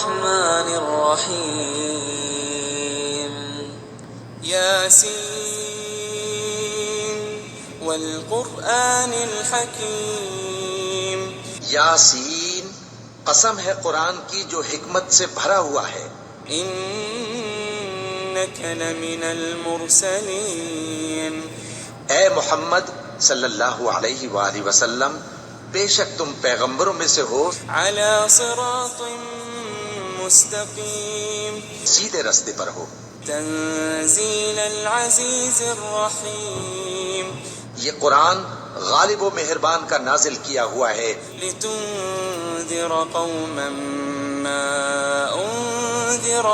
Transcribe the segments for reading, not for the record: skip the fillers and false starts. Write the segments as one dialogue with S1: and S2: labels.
S1: الرحمن الرحيم ياسين والقرآن الحكيم
S2: یاسین، قسم ہے قرآن کی جو حکمت سے بھرا ہوا ہے.
S1: إنك لمن المرسلين
S2: اے محمد صلی اللہ علیہ وآلہ وسلم، بے شک تم پیغمبروں میں سے ہو
S1: على صراط مستقيم
S2: سیدھے رستے پر ہو.
S1: تنزيل العزيز الرحيم
S2: یہ قرآن غالب و مہربان کا نازل کیا ہوا ہے
S1: لتنذر قوما ما أنذر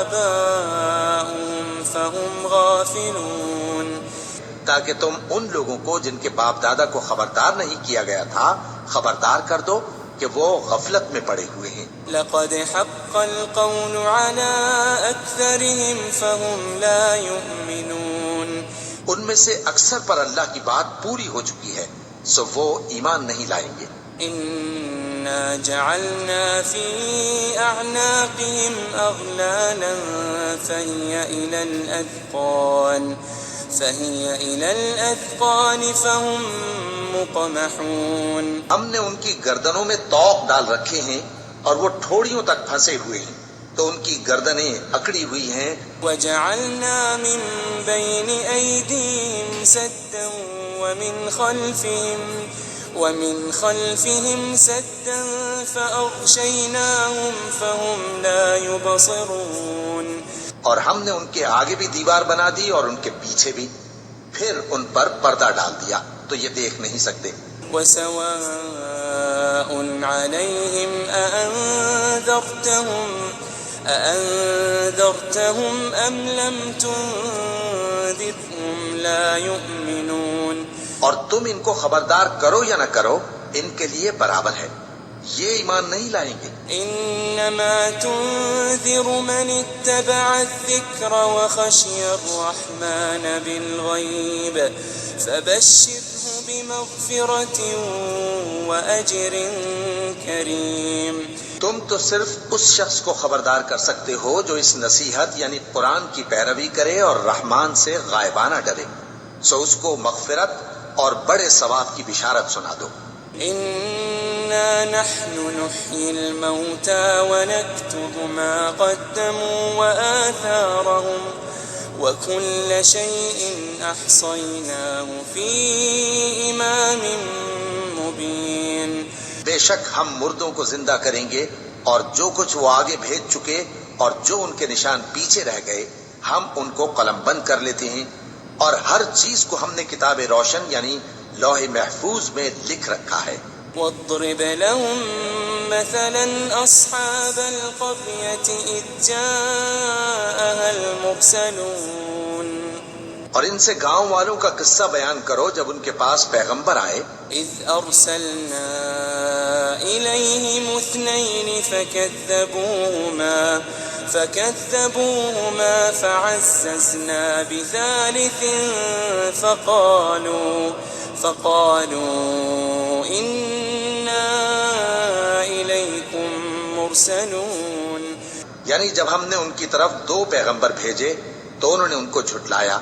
S1: آباؤهم فهم غافلون،
S2: تاکہ تم ان لوگوں کو جن کے باپ دادا کو خبردار نہیں کیا گیا تھا خبردار کر دو کہ وہ غفلت میں پڑے ہوئے ہیں.
S1: لقد حق القول على أكثرهم فهم لا يؤمنون.
S2: ان میں سے اکثر پر اللہ کی بات پوری ہو چکی ہے سو وہ ایمان نہیں لائیں گے.
S1: إنا جعلنا في أعناقهم أغلالا فهي إلى الأذقان فهم مقمحون.
S2: ہم نے ان کی گردنوں میں طوق ڈال رکھے ہیں اور وہ ٹھوڑیوں تک پھنسے ہوئے ہیں تو ان کی گردنیں اکڑی ہوئی ہیں.
S1: وجعلنا من بين أيديهم سدا ومن خلفهم سدا فأغشيناهم فهم لا يبصرون.
S2: اور ہم نے ان کے آگے بھی دیوار بنا دی اور ان کے پیچھے بھی، پھر ان پر پردہ ڈال دیا تو یہ دیکھ نہیں سکتے.
S1: وسواء عليهم أأنذرتهم أم لم تنذرهم لا يؤمنون.
S2: اور تم ان کو خبردار کرو یا نہ کرو ان کے لیے برابر ہے، یہ ایمان نہیں لائیں گے.
S1: إنما تنذر من اتبع الذكر وخشي الرحمن بالغيب فبشره بمغفرة وأجر كريم.
S2: تم تو صرف اس شخص کو خبردار کر سکتے ہو جو اس نصیحت یعنی قرآن کی پیروی کرے اور رحمان سے غائبانہ ڈرے، سو اس کو مغفرت اور بڑے ثواب کی بشارت سنا دو.
S1: إنا نحن نحيي الموتى ونكتب ما قدموا وآثارهم وكل شيء أحصيناه في إمام مبين.
S2: بے شک ہم مردوں کو زندہ کریں گے اور جو کچھ وہ آگے بھیج چکے اور جو ان کے نشان پیچھے رہ گئے ہم ان کو قلم بند کر لیتے ہیں اور ہر چیز کو ہم نے کتاب روشن یعنی لوح محفوظ میں لکھ رکھا ہے.
S1: واضرب لهم مثلا أصحاب القرية إذ جاءها المرسلون.
S2: اور ان سے گاؤں والوں کا قصہ بیان کرو جب ان کے پاس پیغمبر آئے.
S1: إذ أرسلنا إليهم 2 فكذبوهما فعززنا بثالث فقالوا إنا إليكم مرسلون.
S2: یعنی جب ہم نے ان کی طرف 2 پیغمبر بھیجے تو انہوں نے ان کو جھٹلایا،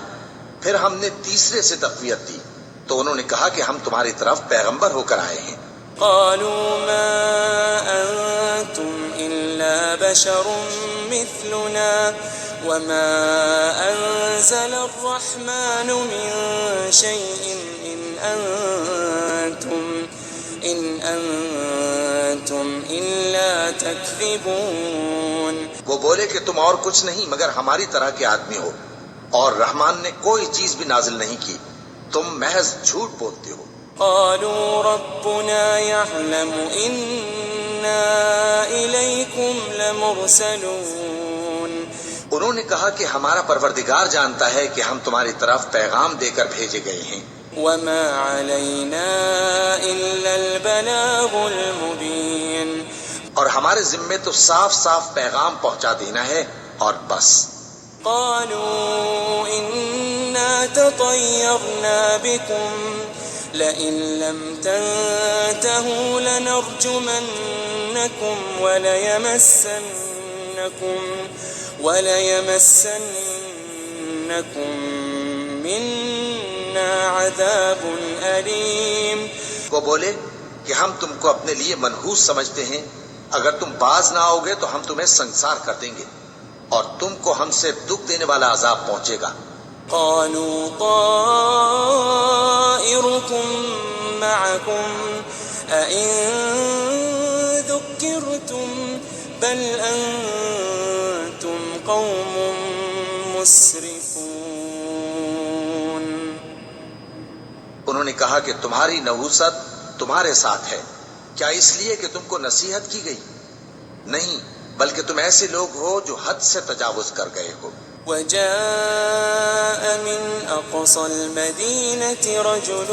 S2: پھر ہم نے تیسرے سے تقویت دی تو انہوں نے کہا کہ ہم تمہاری طرف پیغمبر ہو کر آئے ہیں.
S1: قالوا ما أنتم إلا بشر مثلنا وما أنزل الرحمن من شيء إن أنتم إلا تكذبون.
S2: وہ بولے کہ تم اور کچھ نہیں مگر ہماری طرح کے آدمی ہو اور رحمان نے کوئی چیز بھی نازل نہیں کی، تم محض جھوٹ بولتے ہو.
S1: قالوا ربنا يعلم إنا إليكم لمرسلون.
S2: انہوں نے کہا کہ ہمارا پروردگار جانتا ہے کہ ہم تمہاری طرف پیغام دے کر بھیجے گئے ہیں.
S1: وما علينا إلا البلاغ المبين.
S2: اور ہمارے ذمے تو صاف صاف پیغام پہنچا دینا ہے اور بس.
S1: قالوا إنا تطيرنا بكم لئن لم تنتهوا لنرجمنكم وليمسنكم منا عذاب أليم.
S2: وہ بولے کہ ہم تم کو اپنے لیے منحوس سمجھتے ہیں، اگر تم باز نہ آؤ گے تو ہم تمہیں سنسار کر دیں گے اور تم کو ہم سے دکھ دینے والا عذاب پہنچے گا.
S1: قالوا طائركم معكم أئن ذكرتم بل أنتم قوم مسرفون.
S2: انہوں نے کہا کہ تمہاری نحوست تمہارے ساتھ ہے، کیا اس لیے کہ تم کو نصیحت کی گئی؟ نہیں، بلکہ تم ایسے لوگ ہو جو حد سے تجاوز کر گئے ہو.
S1: وجاء من أقصى المدينة رجل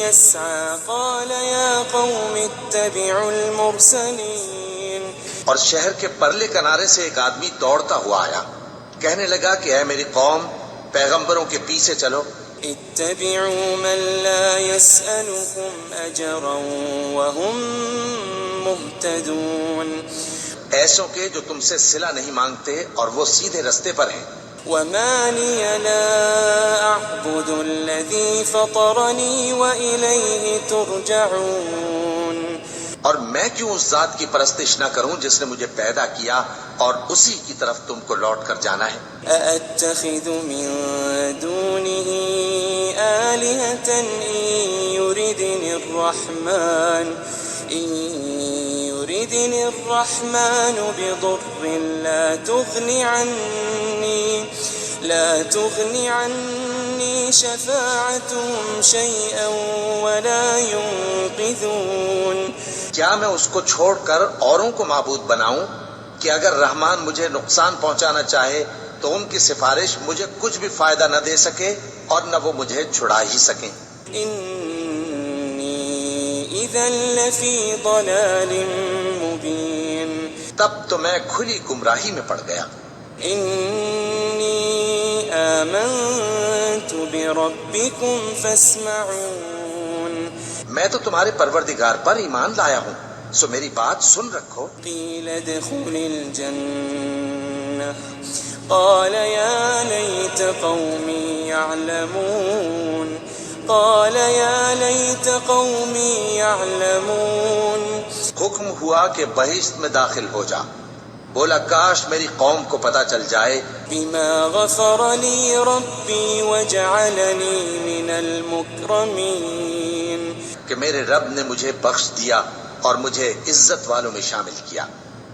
S1: يسعى قال يا قوم اتبعوا المرسلين.
S2: اور شہر کے پرلے کنارے سے ایک آدمی دوڑتا ہوا آیا، کہنے لگا کہ اے میری قوم، پیغمبروں کے پیچھے چلو.
S1: اتبعوا من لا يسألكم أجرا وهم مهتدون.
S2: ایسوں کے جو تم سے صلہ نہیں مانگتے اور وہ سیدھے رستے پر ہیں.
S1: وما لي لا أعبد الذي فطرني وإليه ترجعون.
S2: اور میں کیوں اس ذات کی پرستش نہ کروں جس نے مجھے پیدا کیا اور اسی کی طرف تم کو لوٹ کر جانا ہے.
S1: أأتخذ من دونه آلهة إن يردني الرحمن بضر لا تغني عني شفاعتهم شيئا ولا ينقذون.
S2: کیا میں اس کو چھوڑ کر اوروں کو معبود بناؤں کہ اگر رحمان مجھے نقصان پہنچانا چاہے تو ان کی سفارش مجھے کچھ بھی فائدہ نہ دے سکے اور نہ وہ مجھے چھڑا ہی سکیں.
S1: إني إذا لفي ضلال مبين.
S2: تب تو میں کھلی گمراہی میں پڑ گیا.
S1: إني آمنت بربكم فاسمعون.
S2: میں تو تمہارے پروردگار پر ایمان لایا ہوں، سو میری بات سن رکھو.
S1: قيل ادخل الجنة قال يا ليت قومي يعلمون.
S2: حکم ہوا کہ بہشت میں داخل ہو جا. بولا کاش میری قوم کو پتہ چل جائے
S1: بما غفر لي ربي وجعلني من المكرمين.
S2: کہ میرے رب نے مجھے بخش دیا اور مجھے عزت والوں میں شامل کیا.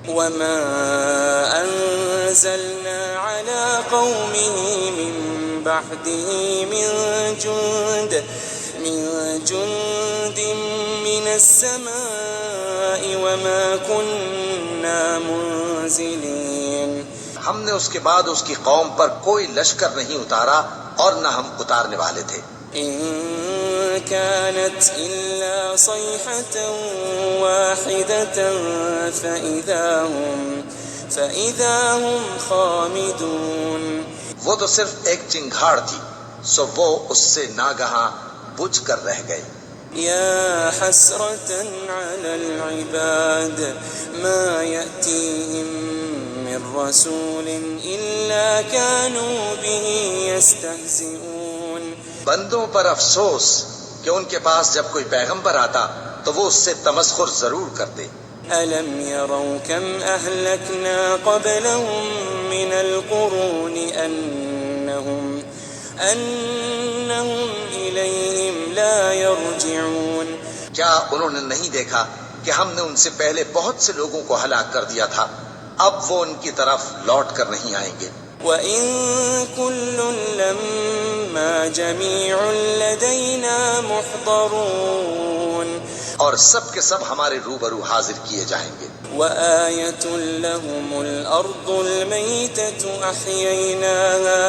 S1: وما أنزلنا على قومه من بعده من جند من السماء وما كنا منزلين.
S2: ہم نے اس کے بعد اس کی قوم پر کوئی لشکر نہیں اتارا اور نہ ہم اتارنے والے تھے.
S1: إن كانت إلا صيحة واحدة فإذا هم خامدون.
S2: وہ تو صرف ایک چنگھاڑ تھی، سو وہ اس سے ناگہاں بجھ کر رہ گئے.
S1: يا حسرة على العباد ما يأتيهم من رسول إلا كانوا به يستهزئون.
S2: بندوں پر افسوس کہ ان کے پاس جب کوئی پیغمبر آتا تو وہ اس سے تمسخر ضرور کرتے.
S1: ألم يروا كم أهلكنا قبلهم من القرون أنهم إليهم لا يرجعون.
S2: کیا انہوں نے نہیں دیکھا کہ ہم نے ان سے پہلے بہت سے لوگوں کو ہلاک کر دیا تھا، اب وہ ان کی طرف لوٹ کر نہیں آئیں گے.
S1: وَإِن كُلٌّ لَمَّا جَمِيعٌ لَدَيْنَا مُحْضَرُونَ.
S2: اور سب کے سب ہمارے روبرو حاضر کیے جائیں گے.
S1: وَآيَةٌ لَهُمُ الْأَرْضُ الْمَيْتَةُ أَحْيَيْنَاهَا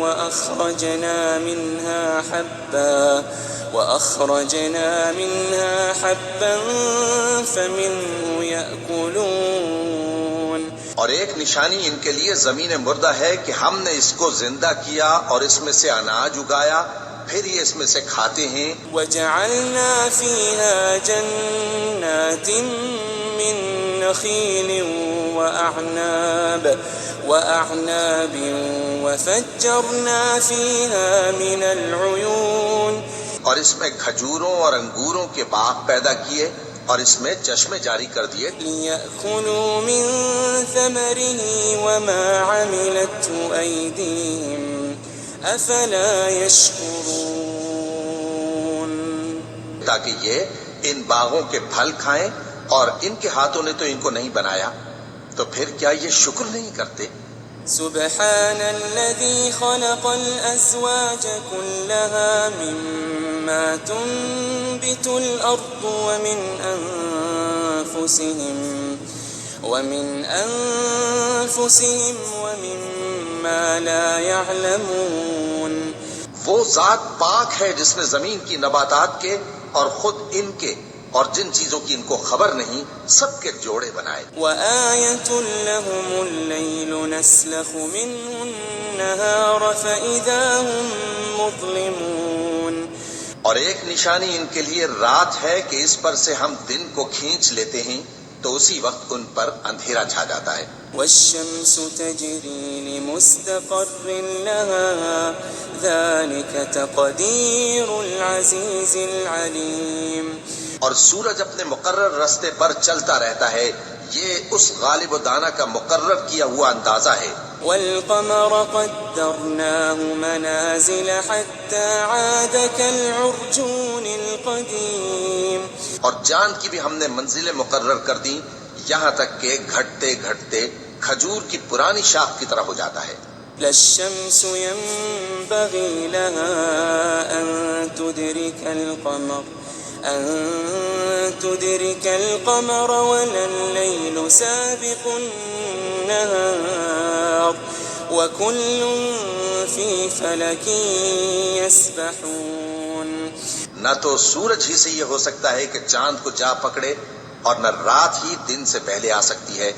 S1: وَأَخْرَجْنَا مِنْهَا حَبًّا فَمِنْهُ يَأْكُلُونَ.
S2: اور ایک نشانی ان کے لیے زمین مردہ ہے کہ ہم نے اس کو زندہ کیا اور اس میں سے اناج اگایا، پھر یہ اس میں سے کھاتے ہیں۔
S1: وجعلنا فيها جنات من نخيل وأعناب وفجرنا فيها من العيون،
S2: اور اس میں کھجوروں اور انگوروں کے باغ پیدا کیے اور اس میں چشمے جاری کر دیے،
S1: ليأكلوا من ثمره وما عملته أيديهم أفلا يشكرون،
S2: تاکہ یہ ان باغوں کے پھل کھائیں، اور ان کے ہاتھوں نے تو ان کو نہیں بنایا، تو پھر کیا یہ شکر نہیں کرتے؟
S1: سبحان الذي خلق الأزواج كلها مما تنبت الأرض ومن أنفسهم ومما لا يعلمون،
S2: وہ ذات پاک ہے جس نے زمین کی نباتات کے اور خود ان کے اور جن چیزوں کی ان کو خبر نہیں سب کے جوڑے بنائے۔
S1: وآية لهم الليل نسلخ منه النهار فإذا هم مظلمون،
S2: اور ایک نشانی ان کے لیے رات ہے کہ اس پر سے ہم دن کو کھینچ لیتے ہیں تو اسی وقت ان پر اندھیرا چھا جاتا ہے۔
S1: والشمس تجري لمستقر لها ذلك تقدير العزيز العليم،
S2: اور سورج اپنے مقرر رستے پر چلتا رہتا ہے، یہ اس غالب و دانا کا مقرر کیا ہوا اندازہ ہے۔
S1: والقمر قدرناه منازل حتى عاد كالعرجون القديم،
S2: اور چاند کی بھی ہم نے منزلیں مقرر کر دیں یہاں تک کہ گھٹتے گھٹتے کھجور کی پرانی شاخ کی طرح ہو جاتا ہے۔
S1: لا الشمس ينبغي لها أن تدرك القمر ولا الليل سابق النهار وكل في فلك يسبحون،
S2: نہ تو سورج ہی سے یہ ہو سکتا ہے کہ چاند کو جا پکڑے، اور نہ رات ہی دن سے پہلے آ سکتی ہے،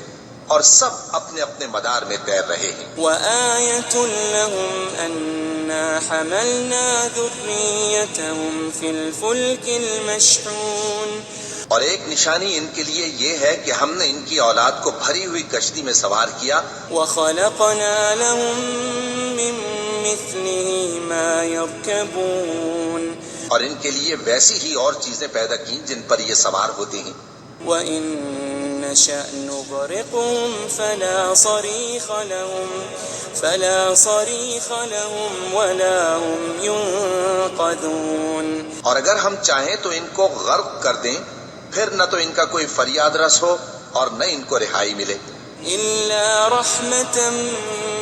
S2: اور سب اپنے اپنے مدار میں تیر رہے ہیں۔
S1: وآية لهم أنا حملنا ذريتهم في الفلك المشحون،
S2: اور ایک نشانی ان کے لیے یہ ہے کہ ہم نے ان کی اولاد کو بھری ہوئی کشتی میں سوار کیا،
S1: وخلقنا لهم من مثله ما يركبون،
S2: اور ان کے لیے ویسی ہی اور چیزیں پیدا کی جن پر یہ سوار ہوتے ہیں۔
S1: وإن نشأ نغرقهم فلا صريخ لهم ولا هم ينقذون،
S2: اور اگر ہم چاہیں تو ان کو غرق کر دیں، پھر نہ تو ان کا کوئی فریاد رس ہو اور نہ ان کو رہائی ملے۔
S1: إلا رحمة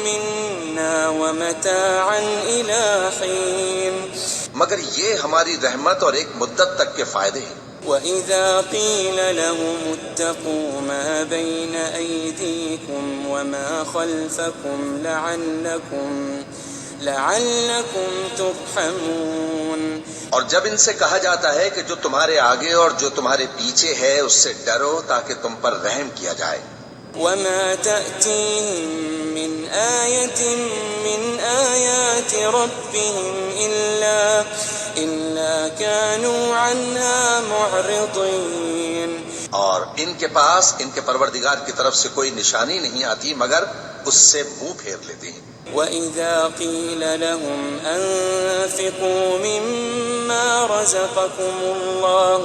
S1: منا ومتاعا إلى حين،
S2: مگر یہ ہماری رحمت اور ایک مدت تک کے فائدے ہیں۔
S1: وإذا قيل لهم اتقوا ما بين أيديكم وما خلفكم لعلكم ترحمون،
S2: اور جب ان سے کہا جاتا ہے کہ جو تمہارے آگے اور جو تمہارے پیچھے ہے اس سے ڈرو تاکہ تم پر رحم کیا جائے۔
S1: وما تأتيهم من آية من آيات ربهم إلا كانوا عنها معرضين،
S2: اور ان کے پاس ان کے پروردگار کی طرف سے کوئی نشانی نہیں آتی مگر اس سے منہ پھیر لیتے ہیں۔
S1: وإذا قيل لهم أنفقوا مما رزقكم الله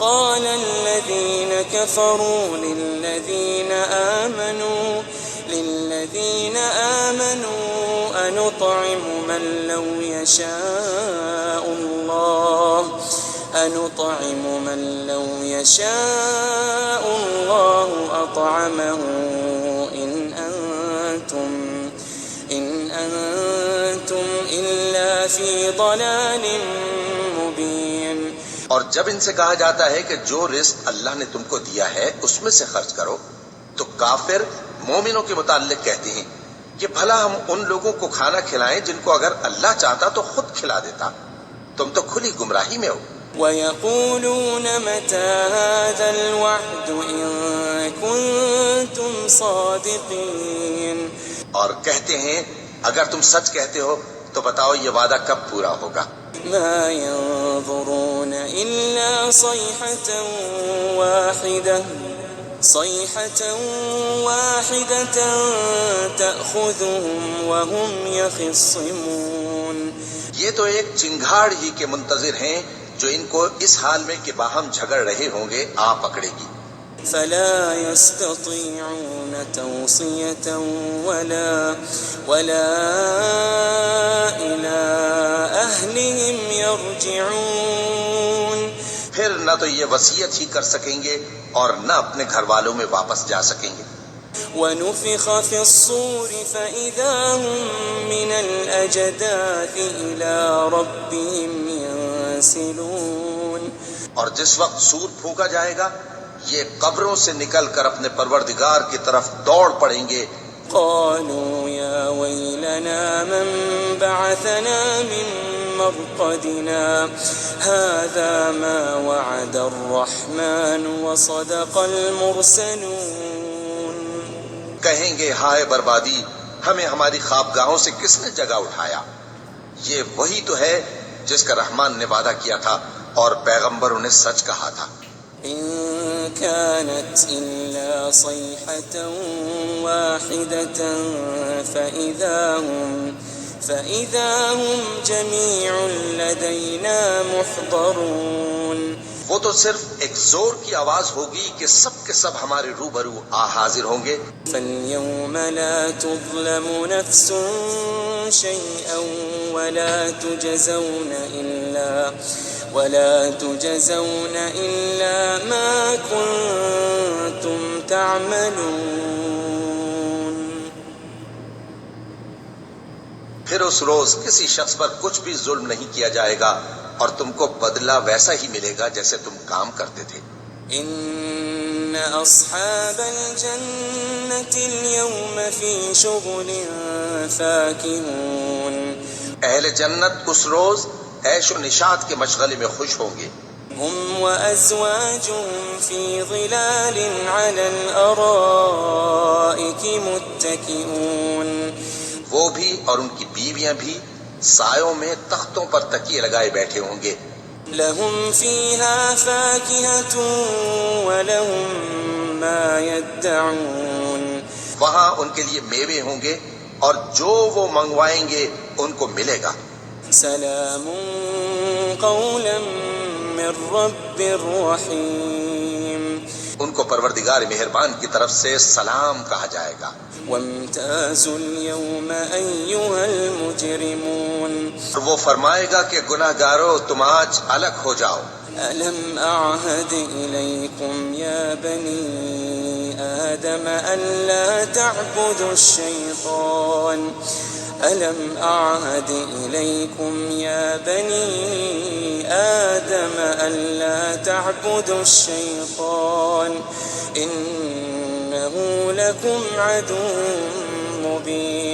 S1: قال الذين كفروا للذين آمنوا أنطعم من لو يشاء الله أطعمه إن أنتم إلا في ضلال مبين،
S2: اور جب ان سے کہا جاتا ہے کہ جو رزق اللہ نے تم کو دیا ہے اس میں سے خرچ کرو، تو کافر مومنوں کے متعلق کہتے ہیں کہ بھلا ہم ان لوگوں کو کھانا کھلائیں جن کو اگر اللہ چاہتا تو خود کھلا دیتا، تم تو کھلی گمراہی میں ہو۔
S1: ويقولون متى هذا الوعد إن كنتم صادقين.
S2: اور کہتے ہیں اگر تم سچ کہتے ہو تو بتاؤ یہ وعدہ کب پورا ہوگا؟
S1: ما ينظرون إلا صيحة واحدة تأخذهم وهم يخصمون.
S2: یہ تو ایک چنگھاڑ ہی کے منتظر ہیں جو ان کو اس حال میں کہ باہم جھگڑ رہے ہوں گے آ پکڑے گی.
S1: فلا يستطيعون توصية ولا إلى أهلهم يرجعون.
S2: پھر نہ تو یہ وصیت ہی کر سکیں گے اور نہ اپنے گھر والوں میں واپس جا سکیں گے.
S1: ونفخ في الصور فإذا هم من الأجداث إلى ربهم ينسلون.
S2: اور جس وقت سور پھونکا جائے گا یہ قبروں سے نکل کر اپنے پروردگار کی طرف دوڑ پڑیں گے.
S1: قالوا يا ويلنا من بعثنا من مرقدنا هذا ما وعد الرحمن وصدق المرسلون.
S2: کہیں گے ہائے بربادی، ہمیں ہماری خوابگاہوں سے کس نے جگہ اٹھایا؟ یہ وہی تو ہے جس کا رحمان نے وعدہ کیا تھا اور پیغمبروں نے سچ کہا تھا.
S1: إن كانت إلا صيحة واحدة فإذا هم جميع لدينا محضرون.
S2: وہ تو صرف ایک زور کی آواز ہوگی کہ سب کے سب ہمارے روبرو حاضر ہوں گے.
S1: فاليوم لا تظلم نفس شيئا ولا تجزون إلا ما كنتم تعملون.
S2: پھر اس روز کسی شخص پر کچھ بھی ظلم نہیں کیا جائے گا اور تم کو بدلہ ویسا ہی ملے گا جیسے تم کام کرتے تھے.
S1: إن أصحاب الجنة اليوم في شغل فاكهون.
S2: اہل جنت اس روز عیش و نشاط کے مشغلے میں خوش ہوں گے.
S1: هم وأزواجهم في ظلال على الأرائك متكئون.
S2: وہ بھی اور ان کی بیویاں بھی سایوں میں تختوں پر تکیے لگائے بیٹھے ہوں گے.
S1: لهم فيها فاكهة ولهم ما يدعون.
S2: وہاں ان کے لیے میوے ہوں گے اور جو وہ منگوائیں گے ان کو ملے گا.
S1: سلام قولا من رب رحیم.
S2: ان کو پروردگار مہربان کی طرف سے سلام کہا جائے گا.
S1: وامتازوا اليوم أيها المجرمون.
S2: اور وہ فرمائے گا کہ گناہ گارو تم آج الگ ہو جاؤ.
S1: ألم أعهد إليكم يا بني آدم ألا تعبدوا الشيطان. ألم أعهد إليكم يا بني آدم ألا تعبدوا الشيطان إنه لكم عدو مبين.